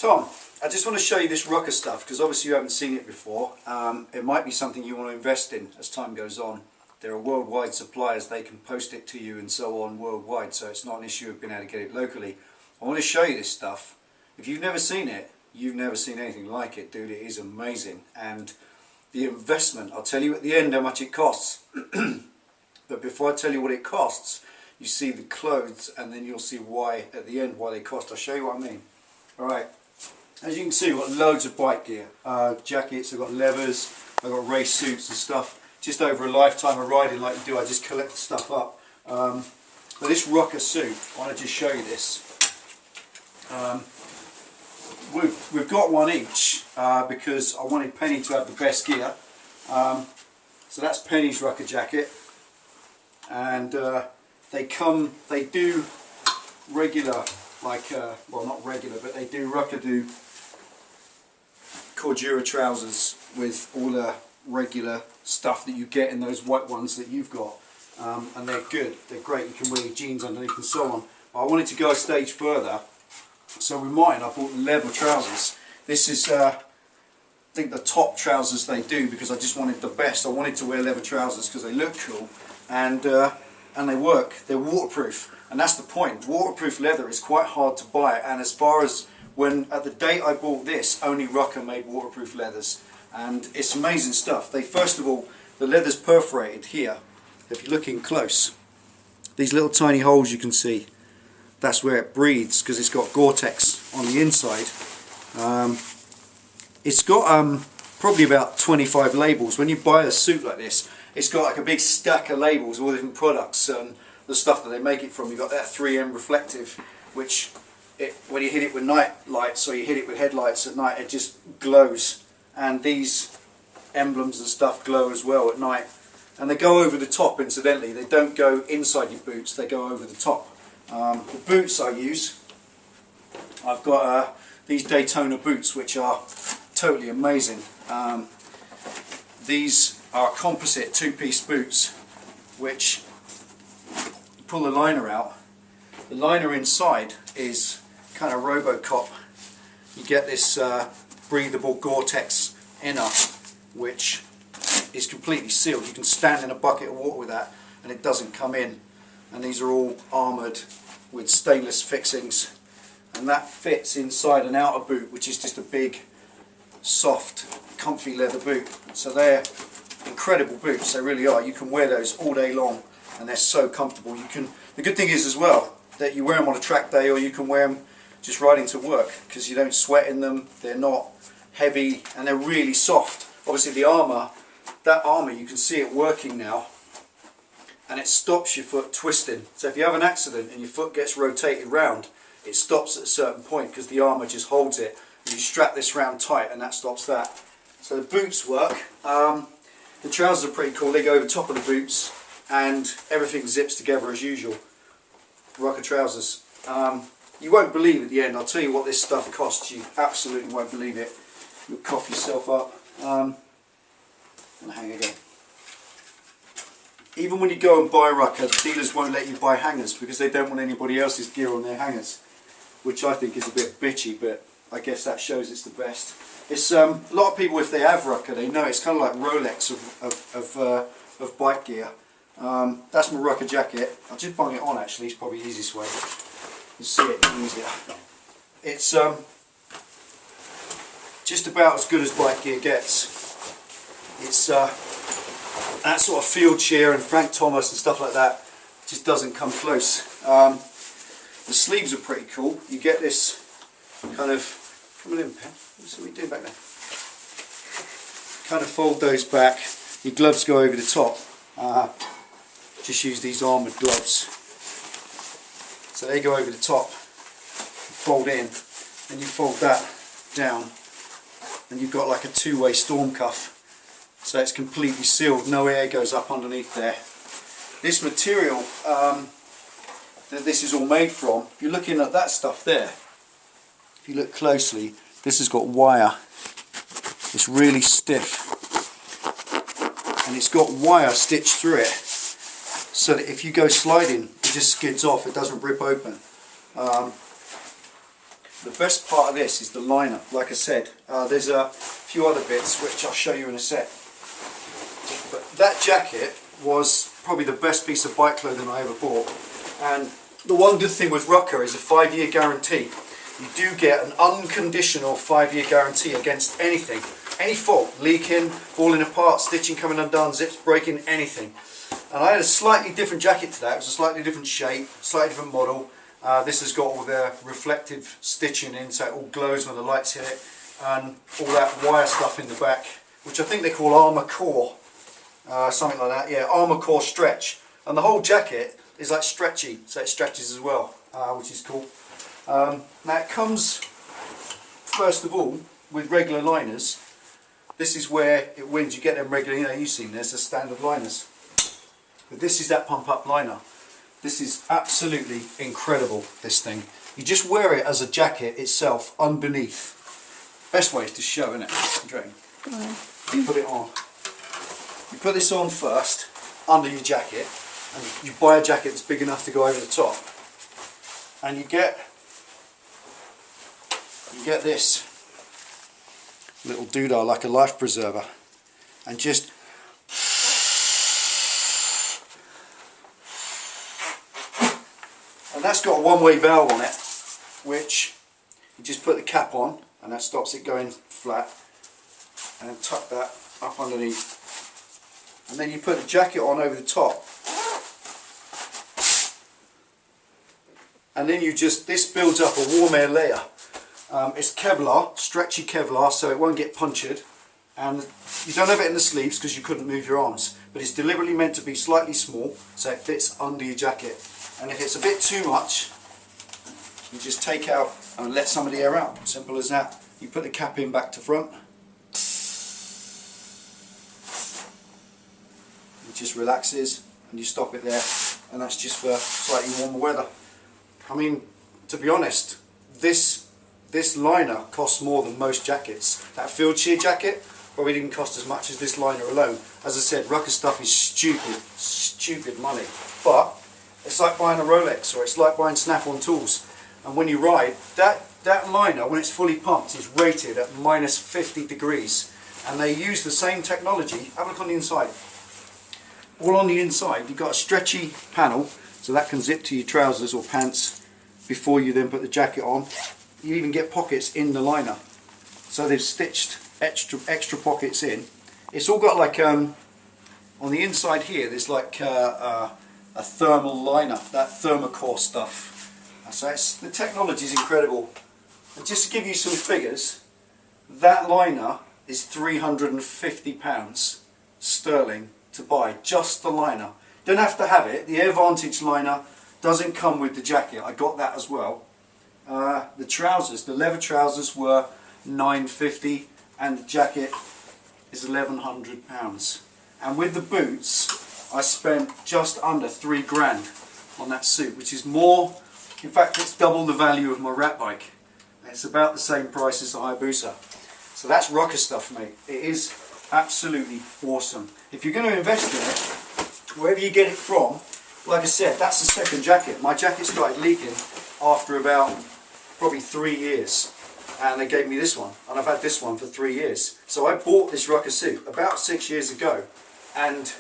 Tom, I just want to show you this Rukka stuff because obviously you haven't seen it before. It might be something you want to invest in as time goes on. There are worldwide suppliers, they can post it to you and so on worldwide, so it's not an issue of being able to get it locally. I want to show you this stuff. If you've never seen it, you've never seen anything like it, dude. It is amazing. And the investment, I'll tell you at the end how much it costs. But before I tell you what it costs, you see the clothes and then you'll see why at the end why they cost. I'll show you what I mean. Alright, as you can see, I've got loads of bike gear. Jackets, I've got leathers, I've got race suits and stuff. Just over a lifetime of riding like you do, I just collect stuff up. But this Rukka suit, I want to just show you this. We've got one each because I wanted Penny to have the best gear. So that's Penny's Rukka jacket. And they do regular, like, well not regular, but they do Rukka do Cordura trousers with all the regular stuff that you get in those white ones that you've got. And they're good, they're great, you can wear your jeans underneath and so on. But I wanted to go a stage further, so with mine I bought the leather trousers. This is I think the top trousers they do because I just wanted the best. I wanted to wear leather trousers because they look cool and they work, they're waterproof, and that's the point. Waterproof leather is quite hard to buy, and as far as when at the date I bought this, only Rukka made waterproof leathers, and it's amazing stuff. They, first of all, the leather's perforated here. If you're looking close, these little tiny holes you can see, that's where it breathes because it's got Gore-Tex on the inside. It's got probably about 25 labels. When you buy a suit like this, it's got like a big stack of labels, all the different products and the stuff that they make it from. You've got that 3M reflective, which when you hit it with night lights or you hit it with headlights at night, it just glows. And these emblems and stuff glow as well at night. And they go over the top, incidentally. They don't go inside your boots, they go over the top. The boots I use, I've got these Daytona boots, which are totally amazing. These are composite two-piece boots, which you pull the liner out. The liner inside is kind of Robocop. You get this breathable Gore-Tex inner, which is completely sealed. You can stand in a bucket of water with that and it doesn't come in. And these are all armoured with stainless fixings, and that fits inside an outer boot, which is just a big, soft, comfy leather boot. So they're incredible boots, they really are. You can wear those all day long and they're so comfortable. You can. The good thing is as well that you wear them on a track day, or you can wear them just riding to work because you don't sweat in them. They're not heavy and they're really soft. Obviously the armour, that armour, you can see it working now, and it stops your foot twisting. So if you have an accident and your foot gets rotated round, it stops at a certain point because the armour just holds it. And you strap this round tight and that stops that. So the boots work. The trousers are pretty cool. They go over the top of the boots and everything zips together as usual. Rukka trousers. You won't believe at the end. I'll tell you what this stuff costs. You absolutely won't believe it. You'll cough yourself up. And hang again. Even when you go and buy Rukka, the dealers won't let you buy hangers because they don't want anybody else's gear on their hangers, which I think is a bit bitchy, but I guess that shows it's the best. It's a lot of people, if they have Rukka, they know it's kind of like Rolex of bike gear. That's my Rukka jacket. I'll just bung it on actually, it's probably the easiest way. You see it easier. It's just about as good as bike gear gets. It's that sort of field cheer and Frank Thomas and stuff like that just doesn't come close. The sleeves are pretty cool. You get this kind of, come on in, pen. What's we doing back there? Kind of fold those back. Your gloves go over the top. Just use these armoured gloves. So they go over the top, fold in, and you fold that down, and you've got like a two-way storm cuff. So it's completely sealed, no air goes up underneath there. This material that this is all made from, if you're looking at that stuff there, if you look closely, this has got wire. It's really stiff. And it's got wire stitched through it, so that if you go sliding, it just skids off, it doesn't rip open. The the best part of this is the liner. Like I said, there's a few other bits which I'll show you in a sec. But that jacket was probably the best piece of bike clothing I ever bought. And the one good thing with Rukka is a 5-year guarantee. You do get an unconditional 5-year guarantee against anything. Any fault, leaking, falling apart, stitching coming undone, zips breaking, anything. And I had a slightly different jacket to that. It was a slightly different shape, slightly different model. This has got all the reflective stitching in, so it all glows when the lights hit it, and all that wire stuff in the back, which I think they call armour core, something like that. Yeah, armour core stretch. And the whole jacket is like stretchy, so it stretches as well, which is cool. Now it comes, first of all, with regular liners. This is where it wins. You get them regular, you know, you've seen this, the standard liners. But this is that pump up liner. This is absolutely incredible, this thing. You just wear it as a jacket itself underneath. Best way is to show, isn't it? You put it on. You put this on first, under your jacket, and you buy a jacket that's big enough to go over the top. And you get this little doodah like a life preserver, and just and that's got a one-way valve on it, which you just put the cap on and that stops it going flat, and tuck that up underneath, and then you put the jacket on over the top, and then you just, this builds up a warm air layer. It's Kevlar, stretchy Kevlar, so it won't get punctured, and you don't have it in the sleeves because you couldn't move your arms, but it's deliberately meant to be slightly small so it fits under your jacket. And if it's a bit too much, you just take out and let some of the air out. Simple as that. You put the cap in back to front. It just relaxes and you stop it there, and that's just for slightly warmer weather. I mean, to be honest, this liner costs more than most jackets. That field shear jacket probably didn't cost as much as this liner alone. As I said, Rukka stuff is stupid money. But it's like buying a Rolex, or it's like buying Snap-on tools. And when you ride, that liner, when it's fully pumped, is rated at minus 50 degrees. And they use the same technology. Have a look on the inside. All on the inside, you've got a stretchy panel, so that can zip to your trousers or pants before you then put the jacket on. You even get pockets in the liner. So they've stitched extra pockets in. It's all got like, on the inside here, there's like a thermal liner, that thermocore stuff. So the technology is incredible. And just to give you some figures, that liner is £350 sterling to buy, just the liner. Don't have to have it. The Air Vantage liner doesn't come with the jacket. I got that as well. The trousers, the leather trousers were £9.50, and the jacket is £1,100. And with the boots, I spent just under £3 on that suit, which is more, in fact it's double the value of my rat bike. And it's about the same price as the Hayabusa. So that's Rukka stuff, mate. It is absolutely awesome. If you're going to invest in it, wherever you get it from, like I said, that's the second jacket. My jacket started leaking after about probably 3 years, and they gave me this one, and I've had this one for 3 years. So I bought this Rukka suit about 6 years ago, and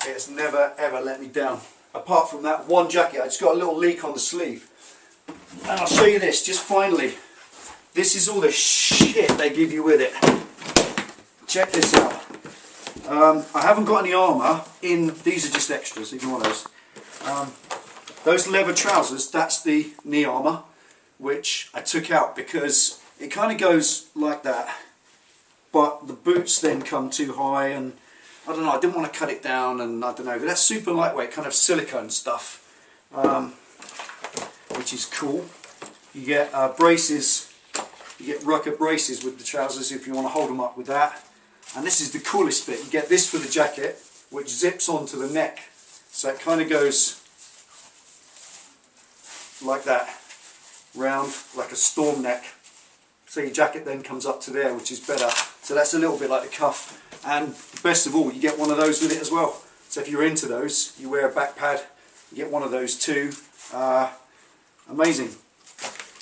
it's never ever let me down. Apart from that one jacket, I just got a little leak on the sleeve. And I'll show you this, just finally. This is all the shit they give you with it. Check this out. I haven't got any armour in, these are just extras if you want those. Those leather trousers, that's the knee armour, which I took out because it kind of goes like that, but the boots then come too high, and I don't know, I didn't want to cut it down, and I don't know, but that's super lightweight, kind of silicone stuff, which is cool. You get braces, you get Rukka braces with the trousers if you want to hold them up with that. And this is the coolest bit, you get this for the jacket, which zips onto the neck, so it kind of goes like that, round like a storm neck. So your jacket then comes up to there, which is better. So that's a little bit like the cuff. And best of all, you get one of those with it as well. So if you're into those, you wear a back pad, you get one of those too. Amazing.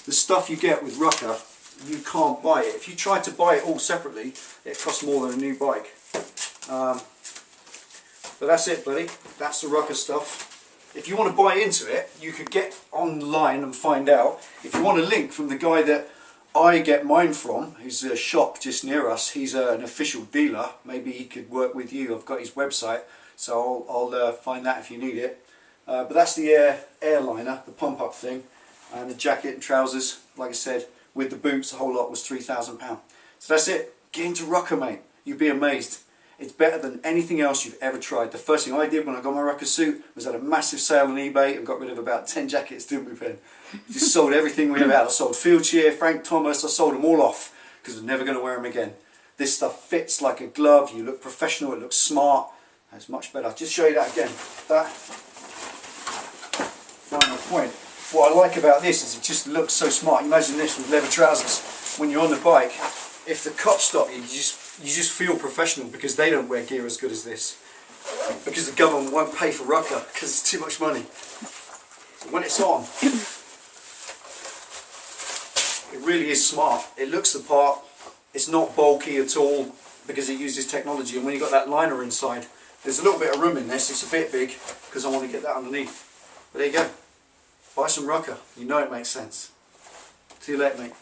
the stuff you get with Rukka, you can't buy it. If you try to buy it all separately, it costs more than a new bike. But that's it, buddy. That's the Rukka stuff. If you want to buy into it, you could get online and find out. If you want a link from the guy that I get mine from, who's a shop just near us, he's an official dealer. Maybe he could work with you. I've got his website, so I'll find that if you need it. But that's the airliner, the pump-up thing, and the jacket and trousers. Like I said, with the boots, the whole lot was £3,000. So that's it. Get into Rukka, mate. You'd be amazed. It's better than anything else you've ever tried. The first thing I did when I got my Rukka suit was at a massive sale on eBay and got rid of about 10 jackets, didn't we, Ben? Just sold everything we have out. I sold Field Cheer, Frank Thomas, I sold them all off because I was never going to wear them again. This stuff fits like a glove, you look professional, it looks smart, it's much better. I'll just show you that again. That final point. What I like about this is it just looks so smart. Imagine this with leather trousers when you're on the bike. If the cops stop you, you just feel professional because they don't wear gear as good as this. Because the government won't pay for Rukka because it's too much money. When it's on, it really is smart. It looks the part. It's not bulky at all because it uses technology. And when you've got that liner inside, there's a little bit of room in this. It's a bit big because I want to get that underneath. But there you go. Buy some Rukka. You know it makes sense. See you later, mate.